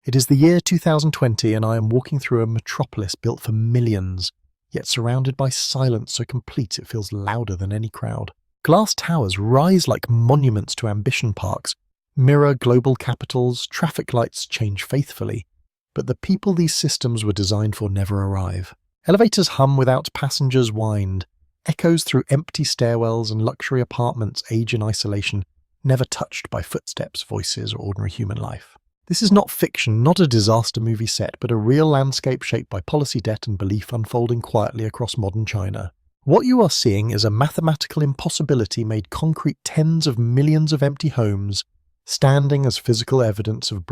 It is the year 2020 and I am walking through a metropolis built for millions, yet surrounded by silence so complete it feels louder than any crowd. Glass towers rise like monuments to ambition parks, mirror global capitals, traffic lights change faithfully, but the people these systems were designed for never arrive. Elevators hum without passengers whined, echoes through empty stairwells and luxury apartments age in isolation, never touched by footsteps, voices, or ordinary human life. This is not fiction, not a disaster movie set, but a real landscape shaped by policy debt and belief unfolding quietly across modern China. What you are seeing is a mathematical impossibility made concrete tens of millions of empty homes, standing as physical evidence of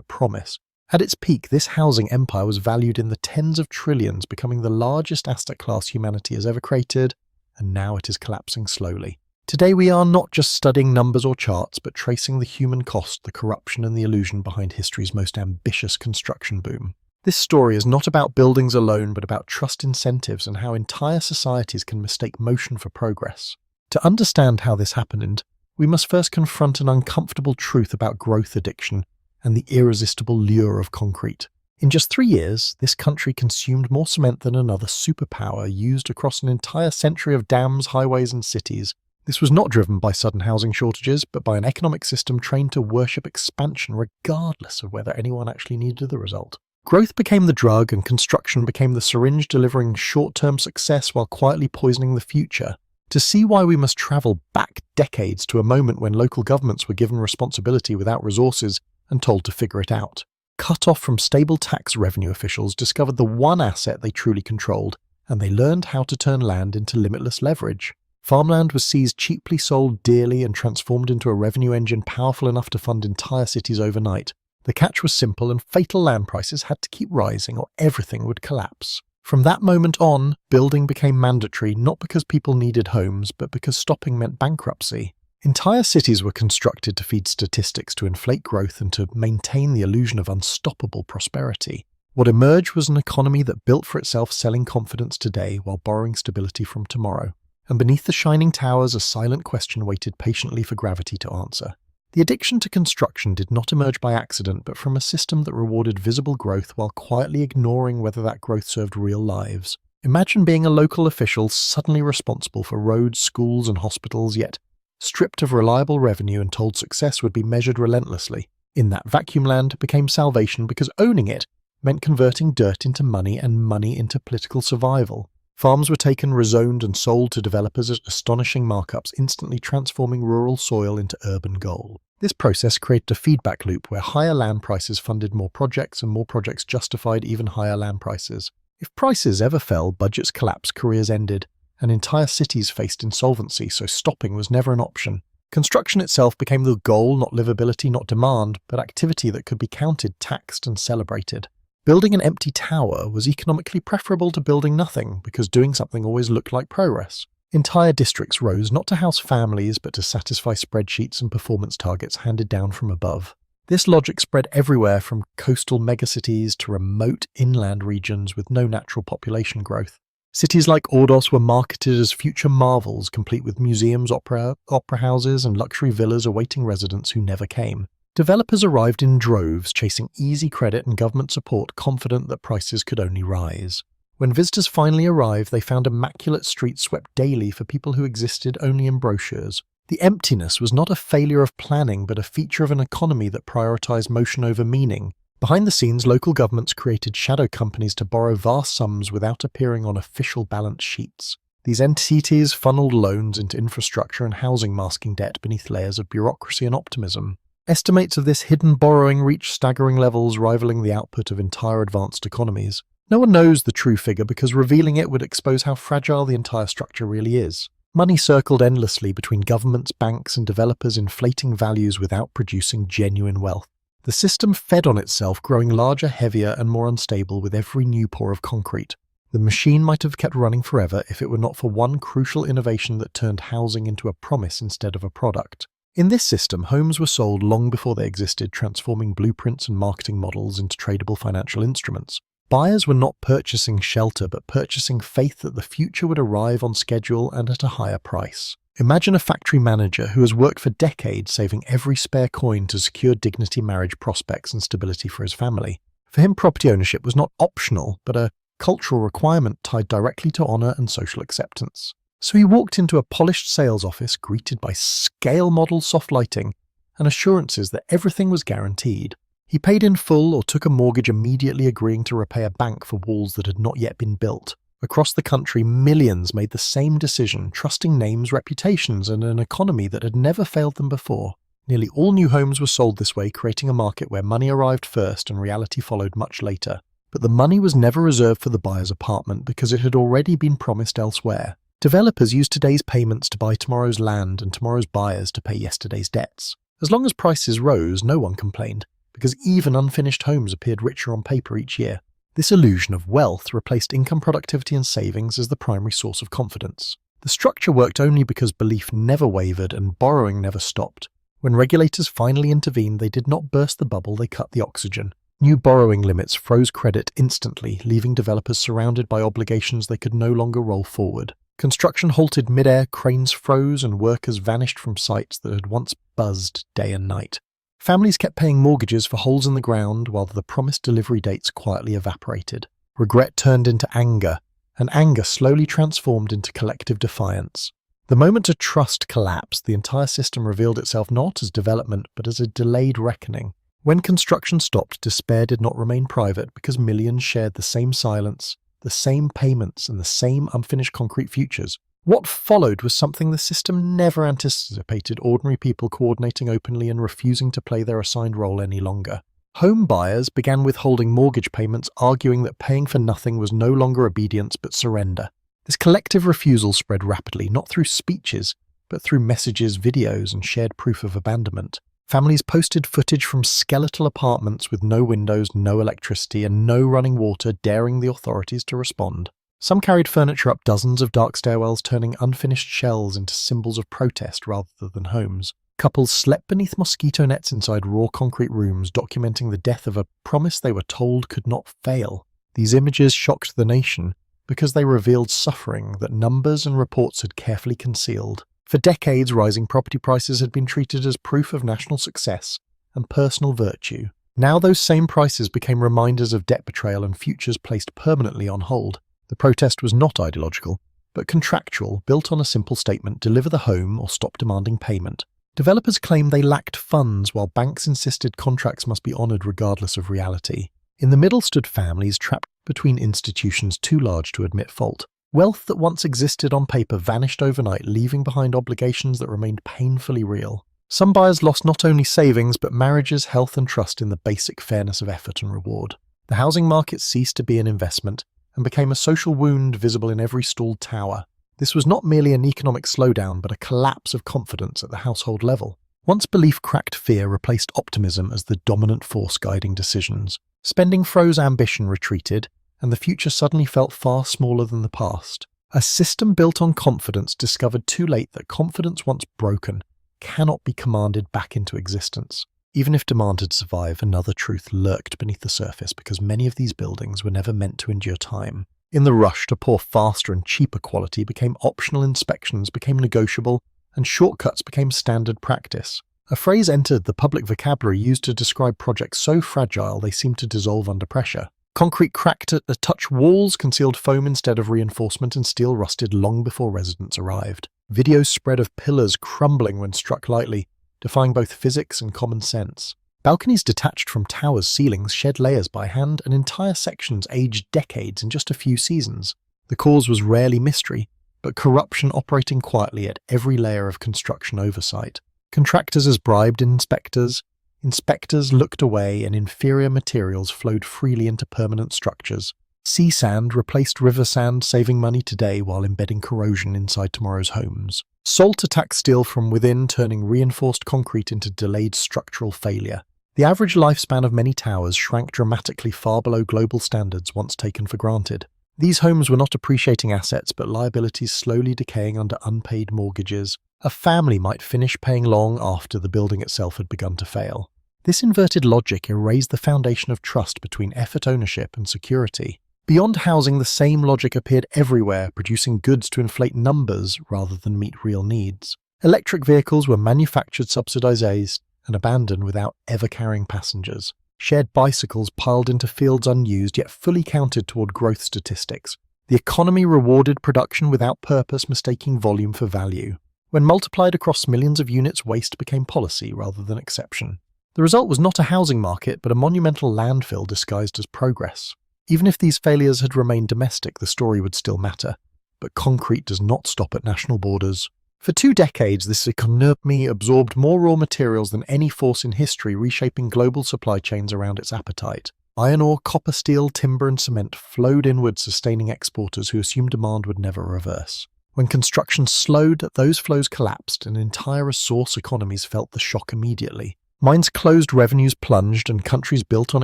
promise. At its peak, this housing empire was valued in the tens of trillions, becoming the largest asset class humanity has ever created, and now it is collapsing slowly. Today we are not just studying numbers or charts, but tracing the human cost, the corruption and the illusion behind history's most ambitious construction boom. This story is not about buildings alone, but about trust incentives and how entire societies can mistake motion for progress. To understand how this happened, we must first confront an uncomfortable truth about growth addiction and the irresistible lure of concrete. In just 3 years, this country consumed more cement than another superpower used across an entire century of dams, highways and cities. This was not driven by sudden housing shortages, but by an economic system trained to worship expansion regardless of whether anyone actually needed the result. Growth became the drug and construction became the syringe delivering short-term success while quietly poisoning the future. To see why we must travel back decades to a moment when local governments were given responsibility without resources and told to figure it out. Cut off from stable tax revenue officials discovered the one asset they truly controlled, and they learned how to turn land into limitless leverage. Farmland was seized cheaply, sold dearly, and transformed into a revenue engine powerful enough to fund entire cities overnight. The catch was simple, and fatal land prices had to keep rising or everything would collapse. From that moment on, building became mandatory not because people needed homes, but because stopping meant bankruptcy. Entire cities were constructed to feed statistics, to inflate growth, and to maintain the illusion of unstoppable prosperity. What emerged was an economy that built for itself, selling confidence today while borrowing stability from tomorrow. And beneath the shining towers, a silent question waited patiently for gravity to answer. The addiction to construction did not emerge by accident, but from a system that rewarded visible growth while quietly ignoring whether that growth served real lives. Imagine being a local official suddenly responsible for roads, schools, and hospitals, yet stripped of reliable revenue and told success would be measured relentlessly. In that vacuum, land became salvation because owning it meant converting dirt into money and money into political survival. Farms were taken, rezoned, and sold to developers at astonishing markups, instantly transforming rural soil into urban gold. This process created a feedback loop where higher land prices funded more projects and more projects justified even higher land prices. If prices ever fell, budgets collapsed, careers ended, and entire cities faced insolvency, so stopping was never an option. Construction itself became the goal, not livability, not demand, but activity that could be counted, taxed, and celebrated. Building an empty tower was economically preferable to building nothing, because doing something always looked like progress. Entire districts rose not to house families, but to satisfy spreadsheets and performance targets handed down from above. This logic spread everywhere, from coastal megacities to remote inland regions with no natural population growth. Cities like Ordos were marketed as future marvels, complete with museums, opera houses, and luxury villas awaiting residents who never came. Developers arrived in droves, chasing easy credit and government support, confident that prices could only rise. When visitors finally arrived, they found immaculate streets swept daily for people who existed only in brochures. The emptiness was not a failure of planning, but a feature of an economy that prioritized motion over meaning. Behind the scenes, local governments created shadow companies to borrow vast sums without appearing on official balance sheets. These entities funneled loans into infrastructure and housing, masking debt beneath layers of bureaucracy and optimism. Estimates of this hidden borrowing reach staggering levels, rivaling the output of entire advanced economies. No one knows the true figure because revealing it would expose how fragile the entire structure really is. Money circled endlessly between governments, banks, and developers, inflating values without producing genuine wealth. The system fed on itself, growing larger, heavier, and more unstable with every new pour of concrete. The machine might have kept running forever if it were not for one crucial innovation that turned housing into a promise instead of a product. In this system, homes were sold long before they existed, transforming blueprints and marketing models into tradable financial instruments. Buyers were not purchasing shelter, but purchasing faith that the future would arrive on schedule and at a higher price. Imagine a factory manager who has worked for decades saving every spare coin to secure dignity, marriage prospects, and stability for his family. For him, property ownership was not optional, but a cultural requirement tied directly to honour and social acceptance. So he walked into a polished sales office greeted by scale model soft lighting and assurances that everything was guaranteed. He paid in full or took a mortgage, immediately agreeing to repay a bank for walls that had not yet been built. Across the country, millions made the same decision, trusting names, reputations, and an economy that had never failed them before. Nearly all new homes were sold this way, creating a market where money arrived first and reality followed much later. But the money was never reserved for the buyer's apartment because it had already been promised elsewhere. Developers used today's payments to buy tomorrow's land and tomorrow's buyers to pay yesterday's debts. As long as prices rose, no one complained, because even unfinished homes appeared richer on paper each year. This illusion of wealth replaced income, productivity, and savings as the primary source of confidence. The structure worked only because belief never wavered and borrowing never stopped. When regulators finally intervened, they did not burst the bubble, they cut the oxygen. New borrowing limits froze credit instantly, leaving developers surrounded by obligations they could no longer roll forward. Construction halted mid-air, cranes froze, and workers vanished from sites that had once buzzed day and night. Families kept paying mortgages for holes in the ground while the promised delivery dates quietly evaporated. Regret turned into anger, and anger slowly transformed into collective defiance. The moment a trust collapsed, the entire system revealed itself not as development but as a delayed reckoning. When construction stopped, despair did not remain private because millions shared the same silence, the same payments, and the same unfinished concrete futures. What followed was something the system never anticipated: ordinary people coordinating openly and refusing to play their assigned role any longer. Home buyers began withholding mortgage payments, arguing that paying for nothing was no longer obedience but surrender. This collective refusal spread rapidly, not through speeches, but through messages, videos, and shared proof of abandonment. Families posted footage from skeletal apartments with no windows, no electricity, and no running water, daring the authorities to respond. Some carried furniture up dozens of dark stairwells, turning unfinished shells into symbols of protest rather than homes. Couples slept beneath mosquito nets inside raw concrete rooms, documenting the death of a promise they were told could not fail. These images shocked the nation because they revealed suffering that numbers and reports had carefully concealed. For decades, rising property prices had been treated as proof of national success and personal virtue. Now those same prices became reminders of debt betrayal and futures placed permanently on hold. The protest was not ideological, but contractual, built on a simple statement: deliver the home or stop demanding payment. Developers claimed they lacked funds, while banks insisted contracts must be honoured regardless of reality. In the middle stood families trapped between institutions too large to admit fault. Wealth that once existed on paper vanished overnight, leaving behind obligations that remained painfully real. Some buyers lost not only savings, but marriages, health, and trust in the basic fairness of effort and reward. The housing market ceased to be an investment and became a social wound visible in every stalled tower. This was not merely an economic slowdown, but a collapse of confidence at the household level. Once belief cracked, fear replaced optimism as the dominant force guiding decisions. Spending froze, ambition retreated, and the future suddenly felt far smaller than the past. A system built on confidence discovered too late that confidence once broken cannot be commanded back into existence. Even if demand had survived, another truth lurked beneath the surface, because many of these buildings were never meant to endure time. In the rush to pour faster and cheaper quality became optional, inspections became negotiable, and shortcuts became standard practice. A phrase entered the public vocabulary used to describe projects so fragile they seemed to dissolve under pressure. Concrete cracked at the touch, walls concealed foam instead of reinforcement, and steel rusted long before residents arrived. Videos spread of pillars crumbling when struck lightly, defying both physics and common sense. Balconies detached from towers' ceilings shed layers by hand, and entire sections aged decades in just a few seasons. The cause was rarely mystery, but corruption operating quietly at every layer of construction oversight. Contractors as bribed inspectors, inspectors looked away, and inferior materials flowed freely into permanent structures. Sea sand replaced river sand, saving money today while embedding corrosion inside tomorrow's homes. Salt attacked steel from within, turning reinforced concrete into delayed structural failure. The average lifespan of many towers shrank dramatically, far below global standards once taken for granted. These homes were not appreciating assets, but liabilities slowly decaying under unpaid mortgages. A family might finish paying long after the building itself had begun to fail. This inverted logic erased the foundation of trust between effort, ownership, and security. Beyond housing, the same logic appeared everywhere, producing goods to inflate numbers rather than meet real needs. Electric vehicles were manufactured subsidized and abandoned without ever carrying passengers. Shared bicycles piled into fields unused yet fully counted toward growth statistics. The economy rewarded production without purpose, mistaking volume for value. When multiplied across millions of units, waste became policy rather than exception. The result was not a housing market, but a monumental landfill disguised as progress. Even if these failures had remained domestic, the story would still matter. But concrete does not stop at national borders. For 2 decades, this economy absorbed more raw materials than any force in history, reshaping global supply chains around its appetite. Iron ore, copper, steel, timber and cement flowed inward, sustaining exporters who assumed demand would never reverse. When construction slowed, those flows collapsed, and entire resource economies felt the shock immediately. Mines closed, revenues plunged, and countries built on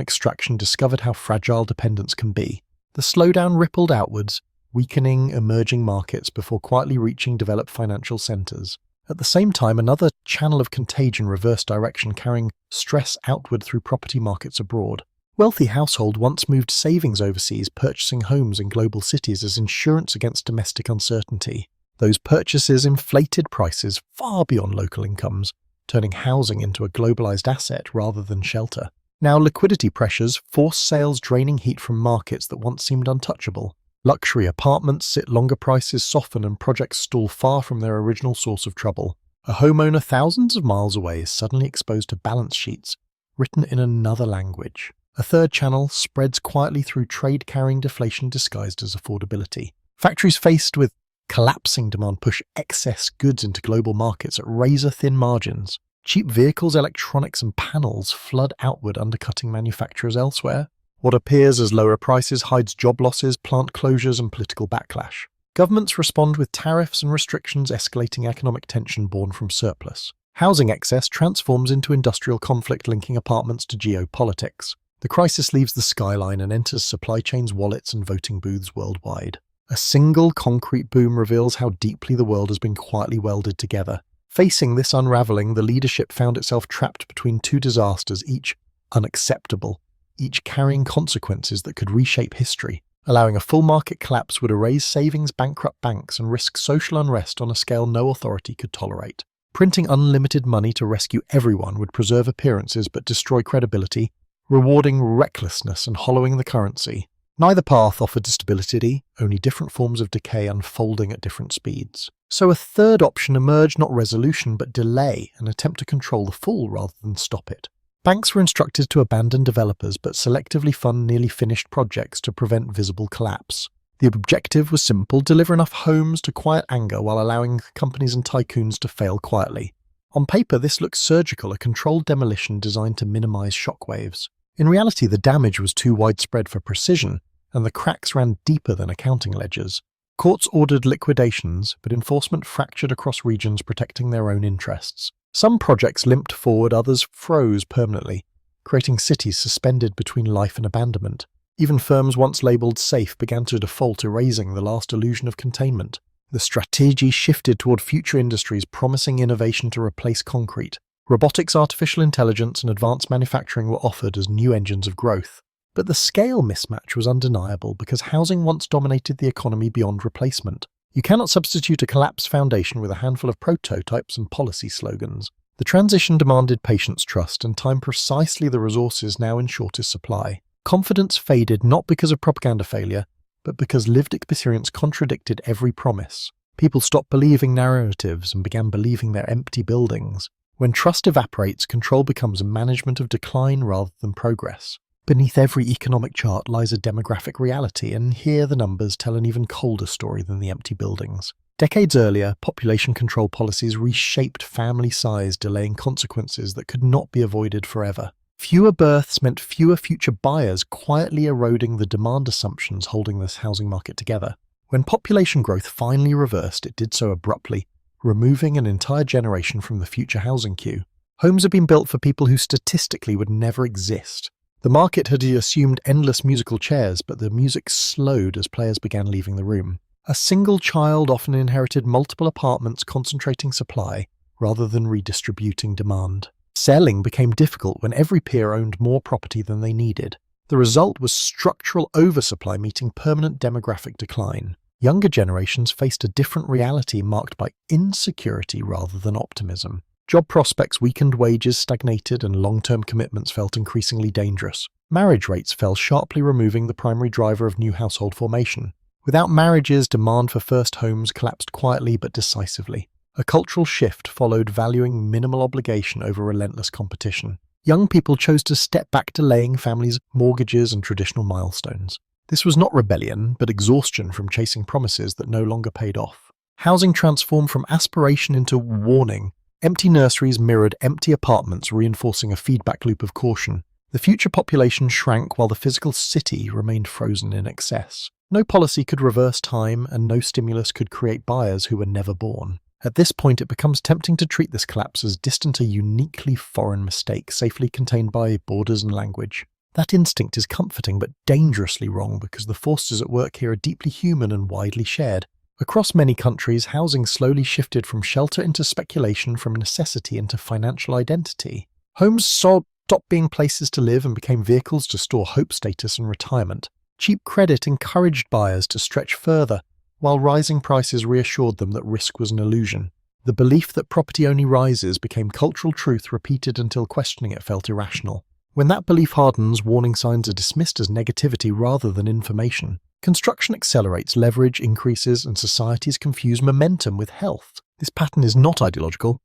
extraction discovered how fragile dependence can be. The slowdown rippled outwards, weakening emerging markets before quietly reaching developed financial centers. At the same time, another channel of contagion reversed direction, carrying stress outward through property markets abroad. Wealthy households once moved savings overseas, purchasing homes in global cities as insurance against domestic uncertainty. Those purchases inflated prices far beyond local incomes, turning housing into a globalized asset rather than shelter. Now liquidity pressures force sales, draining heat from markets that once seemed untouchable. Luxury apartments sit longer, prices soften, and projects stall far from their original source of trouble. A homeowner thousands of miles away is suddenly exposed to balance sheets written in another language. A third channel spreads quietly through trade, carrying deflation disguised as affordability. Factories faced with collapsing demand push excess goods into global markets at razor-thin margins. Cheap vehicles, electronics and panels flood outward, undercutting manufacturers elsewhere. What appears as lower prices hides job losses, plant closures and political backlash. Governments respond with tariffs and restrictions, escalating economic tension born from surplus. Housing excess transforms into industrial conflict, linking apartments to geopolitics. The crisis leaves the skyline and enters supply chains, wallets and voting booths worldwide. A single concrete boom reveals how deeply the world has been quietly welded together. Facing this unraveling, the leadership found itself trapped between 2 disasters, each unacceptable, each carrying consequences that could reshape history. Allowing a full market collapse would erase savings, bankrupt banks, and risk social unrest on a scale no authority could tolerate. Printing unlimited money to rescue everyone would preserve appearances but destroy credibility, rewarding recklessness and hollowing the currency. Neither path offered stability, only different forms of decay unfolding at different speeds. So a third option emerged, not resolution but delay, an attempt to control the fall rather than stop it. Banks were instructed to abandon developers but selectively fund nearly finished projects to prevent visible collapse. The objective was simple: deliver enough homes to quiet anger while allowing companies and tycoons to fail quietly. On paper, this looks surgical, a controlled demolition designed to minimize shockwaves. In reality, the damage was too widespread for precision, and the cracks ran deeper than accounting ledgers. Courts ordered liquidations, but enforcement fractured across regions, protecting their own interests. Some projects limped forward, others froze permanently, creating cities suspended between life and abandonment. Even firms once labelled safe began to default, erasing the last illusion of containment. The strategy shifted toward future industries, promising innovation to replace concrete. Robotics, artificial intelligence, and advanced manufacturing were offered as new engines of growth. But the scale mismatch was undeniable because housing once dominated the economy beyond replacement. You cannot substitute a collapsed foundation with a handful of prototypes and policy slogans. The transition demanded patience, trust, and time, precisely the resources now in shortest supply. Confidence faded not because of propaganda failure, but because lived experience contradicted every promise. People stopped believing narratives and began believing their empty buildings. When trust evaporates, control becomes a management of decline rather than progress. Beneath every economic chart lies a demographic reality, and here the numbers tell an even colder story than the empty buildings. Decades earlier, population control policies reshaped family size, delaying consequences that could not be avoided forever. Fewer births meant fewer future buyers, quietly eroding the demand assumptions holding this housing market together. When population growth finally reversed, it did so abruptly, removing an entire generation from the future housing queue. Homes had been built for people who statistically would never exist. The market had assumed endless musical chairs, but the music slowed as players began leaving the room. A single child often inherited multiple apartments, concentrating supply rather than redistributing demand. Selling became difficult when every peer owned more property than they needed. The result was structural oversupply meeting permanent demographic decline. Younger generations faced a different reality marked by insecurity rather than optimism. Job prospects weakened, wages stagnated, and long-term commitments felt increasingly dangerous. Marriage rates fell sharply, removing the primary driver of new household formation. Without marriages, demand for first homes collapsed quietly but decisively. A cultural shift followed, valuing minimal obligation over relentless competition. Young people chose to step back, delaying families, mortgages, and traditional milestones. This was not rebellion, but exhaustion from chasing promises that no longer paid off. Housing transformed from aspiration into warning. Empty nurseries mirrored empty apartments, reinforcing a feedback loop of caution. The future population shrank while the physical city remained frozen in excess. No policy could reverse time, and no stimulus could create buyers who were never born. At this point, it becomes tempting to treat this collapse as distant, a uniquely foreign mistake, safely contained by borders and language. That instinct is comforting but dangerously wrong, because the forces at work here are deeply human and widely shared. Across many countries, housing slowly shifted from shelter into speculation, from necessity into financial identity. Homes stopped being places to live and became vehicles to store hope, status, and retirement. Cheap credit encouraged buyers to stretch further, while rising prices reassured them that risk was an illusion. The belief that property only rises became cultural truth, repeated until questioning it felt irrational. When that belief hardens, warning signs are dismissed as negativity rather than information. Construction accelerates, leverage increases, and societies confuse momentum with health. This pattern is not ideological,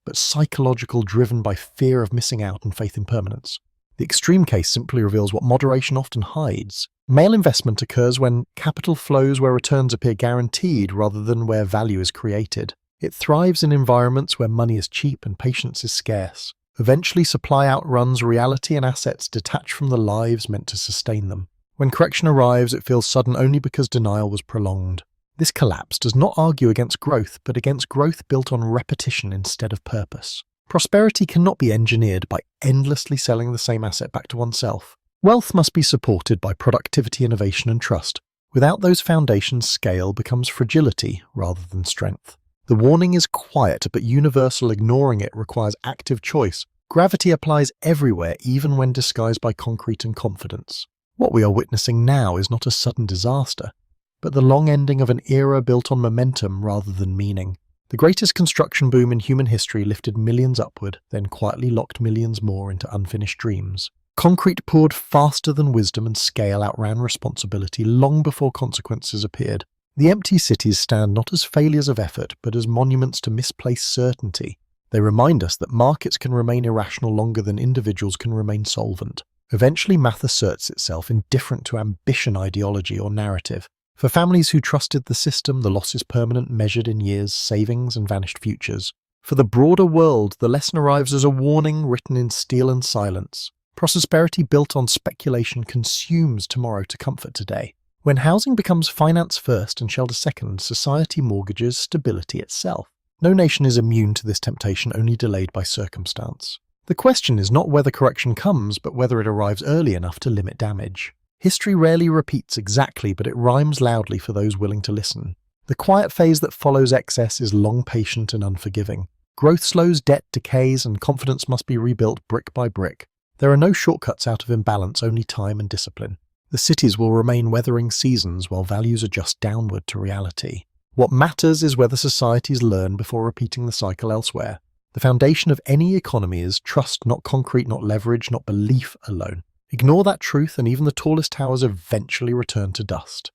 but psychological, driven by fear of missing out and faith in permanence. The extreme case simply reveals what moderation often hides. Male investment occurs when capital flows where returns appear guaranteed rather than where value is created. It thrives in environments where money is cheap and patience is scarce. Eventually, supply outruns reality and assets detach from the lives meant to sustain them. When correction arrives, it feels sudden only because denial was prolonged. This collapse does not argue against growth, but against growth built on repetition instead of purpose. Prosperity cannot be engineered by endlessly selling the same asset back to oneself. Wealth must be supported by productivity, innovation, and trust. Without those foundations, scale becomes fragility rather than strength. The warning is quiet but universal. Ignoring it requires active choice. Gravity applies everywhere, even when disguised by concrete and confidence. What we are witnessing now is not a sudden disaster, but the long ending of an era built on momentum rather than meaning. The greatest construction boom in human history lifted millions upward, then quietly locked millions more into unfinished dreams. Concrete poured faster than wisdom, and scale outran responsibility long before consequences appeared. The empty cities stand not as failures of effort, but as monuments to misplaced certainty. They remind us that markets can remain irrational longer than individuals can remain solvent. Eventually, math asserts itself, indifferent to ambition, ideology, or narrative. For families who trusted the system, the loss is permanent, measured in years, savings, and vanished futures. For the broader world, the lesson arrives as a warning written in steel and silence. Prosperity built on speculation consumes tomorrow to comfort today. When housing becomes finance first and shelter second, society mortgages stability itself. No nation is immune to this temptation, only delayed by circumstance. The question is not whether correction comes, but whether it arrives early enough to limit damage. History rarely repeats exactly, but it rhymes loudly for those willing to listen. The quiet phase that follows excess is long, patient, and unforgiving. Growth slows, debt decays, and confidence must be rebuilt brick by brick. There are no shortcuts out of imbalance, only time and discipline. The cities will remain weathering seasons while values adjust downward to reality. What matters is whether societies learn before repeating the cycle elsewhere. The foundation of any economy is trust, not concrete, not leverage, not belief alone. Ignore that truth and even the tallest towers eventually return to dust.